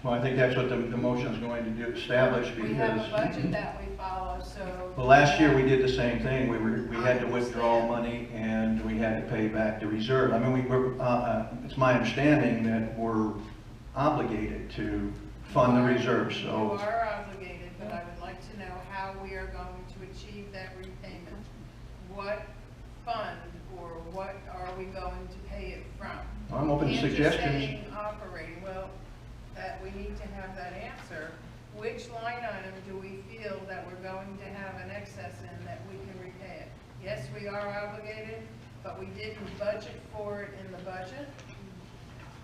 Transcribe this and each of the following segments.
Well, I think that's what the motion is going to do, establish, because... We have a budget that we follow, so... Well, last year we did the same thing. We had to withdraw money and we had to pay back the reserve. I mean, it's my understanding that we're obligated to fund the reserve, so... You are obligated, but I would like to know how we are going to achieve that repayment. What fund or what are we going to pay it from? I'm open to suggestions. Saying operating, well, that we need to have that answer. Which line item do we feel that we're going to have an excess in that we can repay it? Yes, we are obligated, but we didn't budget for it in the budget.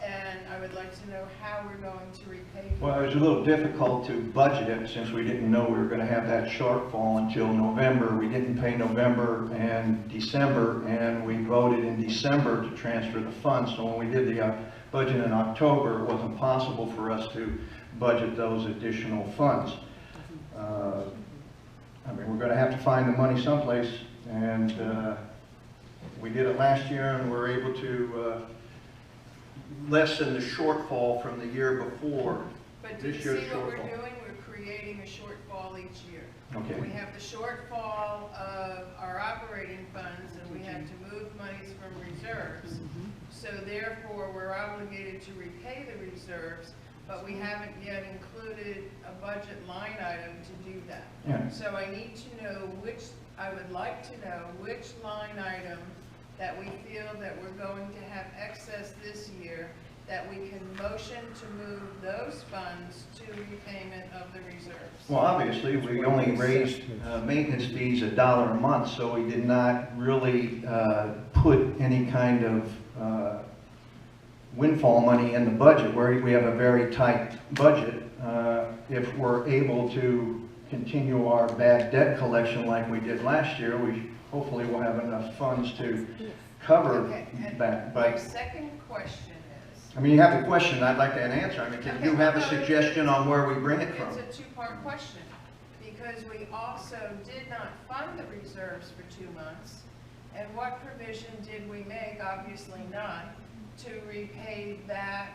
And I would like to know how we're going to repay for Well, it was a little difficult to budget it since we didn't know we were going to have that shortfall until November. We didn't pay November and December, and we voted in December to transfer the funds. So when we did the budget in October, it wasn't possible for us to budget those additional funds. I mean, we're going to have to find the money someplace, and we did it last year, and we're able to lessen the shortfall from the year before. But do you see what we're doing? We're creating a shortfall each year. Okay. We have the shortfall of our operating funds, and we have to move monies from reserves. So therefore, we're obligated to repay the reserves, but we haven't yet included a budget line item to do that. Yeah. So I need to know I would like to know which line item that we feel that we're going to have excess this year, that we can motion to move those funds to repayment of the reserves. Well, obviously, we only raised maintenance fees $1 a month, so we did not really put any kind of windfall money in the budget, where we have a very tight budget. If we're able to continue our bad debt collection like we did last year, we hopefully we'll have enough funds to cover that. My second question is... I mean, you have a question, I'd like an answer. I mean, can you have a suggestion on where we bring it from? It's a two-part question, because we also did not fund the reserves for 2 months, and what provision did we make, obviously not, to repay that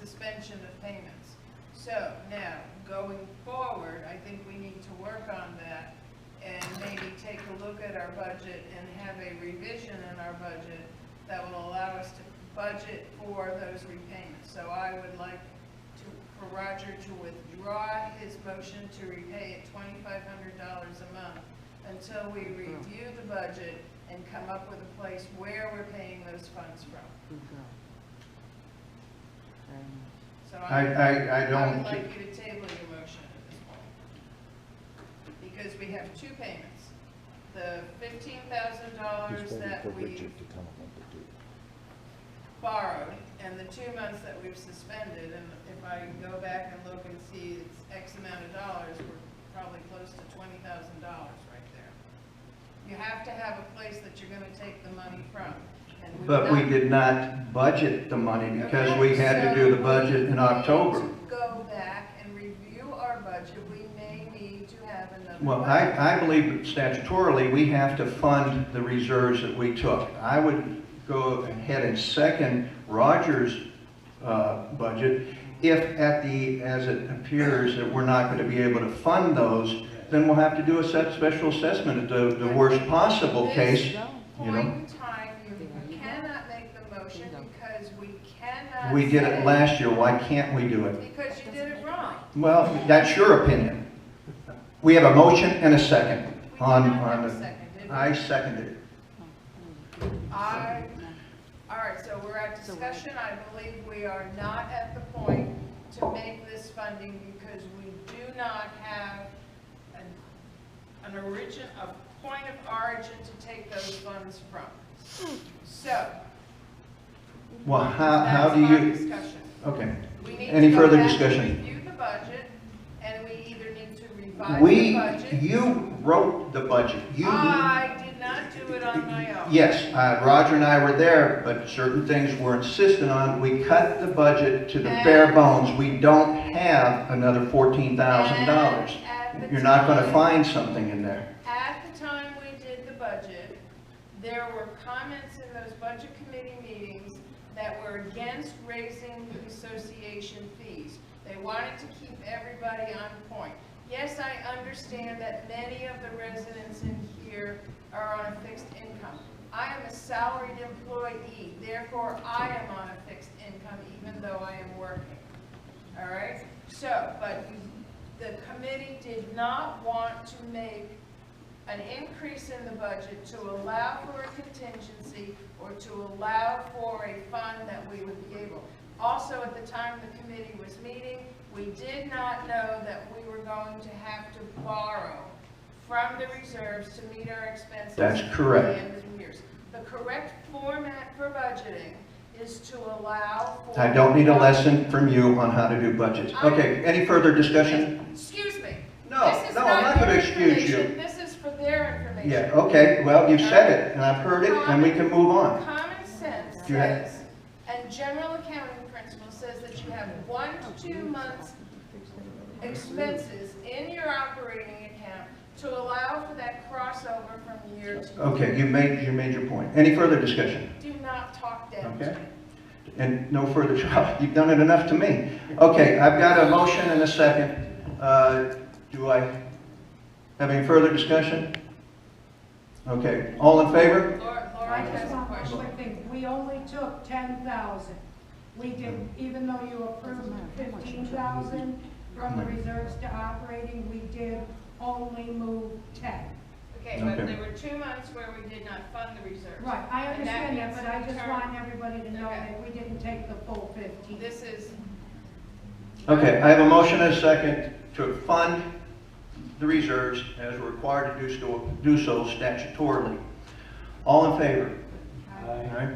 suspension of payments? So now, going forward, I think we need to work on that and maybe take a look at our budget and have a revision in our budget that will allow us to budget for those repayments. So I would like for Roger to withdraw his motion to repay it $2,500 a month until we review the budget and come up with a place where we're paying those funds from. So I would like you to table your motion at this point, because we have two payments. The $15,000 that we borrowed and the 2 months that we've suspended, and if I go back and look and see it's X amount of dollars, we're probably close to $20,000 right there. You have to have a place that you're going to take the money from. But we did not budget the money because we had to do the budget in October. To go back and review our budget, we may need to have another Well, budget. I believe statutorily we have to fund the reserves that we took. I would go ahead and second Roger's budget if as it appears that we're not going to be able to fund those, then we'll have to do a special assessment at the worst possible case. You know. We did it last year. Why can't we do it? Because you did it wrong. Well, that's your opinion. We have a motion and a second on the. I seconded it. All right, so we're at discussion. I believe we are not at the point to make this funding because we do not have a point of origin to take those funds from. So. Well, how do you? Discussion. Okay. Any further discussion? Review the budget, and we either need to revise the budget. You wrote the budget. I did not do it on my own. Yes, Roger and I were there, but certain things were insistent on. We cut the budget to the bare bones. We don't have another $14,000. You're not going to find something in there. At the time we did the budget, there were comments in those budget committee meetings that were against raising the association fees. They wanted to keep everybody on point. Yes, I understand that many of the residents in here are on a fixed income. I am a salaried employee, therefore I am on a fixed income even though I am working. All right? So, but the committee did not want to make an increase in the budget to allow for a contingency or to allow for a fund that we would be able. Also, at the time the committee was meeting, we did not know that we were going to have to borrow from the reserves to meet our expenses. That's correct. At the end of the years. The correct format for budgeting is to allow for... I don't need a lesson from you on how to do budgets. Okay, any further discussion? Excuse me. No, This is I'm not going to your excuse you. information. This is for their information. Yeah, okay, well, you've said it, and I've heard it, and we can move on. Common sense Do you have- says, and general accounting principle says that you have 1 to 2 months expenses in your operating account to allow for that crossover from year to year. Okay, you made your point. Any further discussion? Do not talk down to Okay. me. And no further trouble. You've done it enough to me. Okay, I've got a motion and a second. Do I have any further discussion? Okay, all in favor? Laura I has just a want question. one thing, we only took 10,000. We did, even though you approved 15,000 from the reserves to operating, we did only move 10. Okay, but Okay. there were 2 months where we did not fund the reserves. Right, I And that understand that, means but I in just turn- want everybody to know Okay. that we didn't take the full 15. This is, Okay, I have a motion and a second to fund the reserves as we're required to do so statutorily. All in favor? Aye.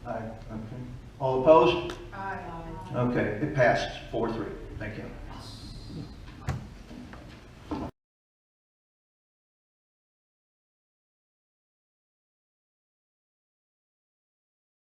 Aye, okay. All opposed? aye. Okay, it passed 4-3. Thank you.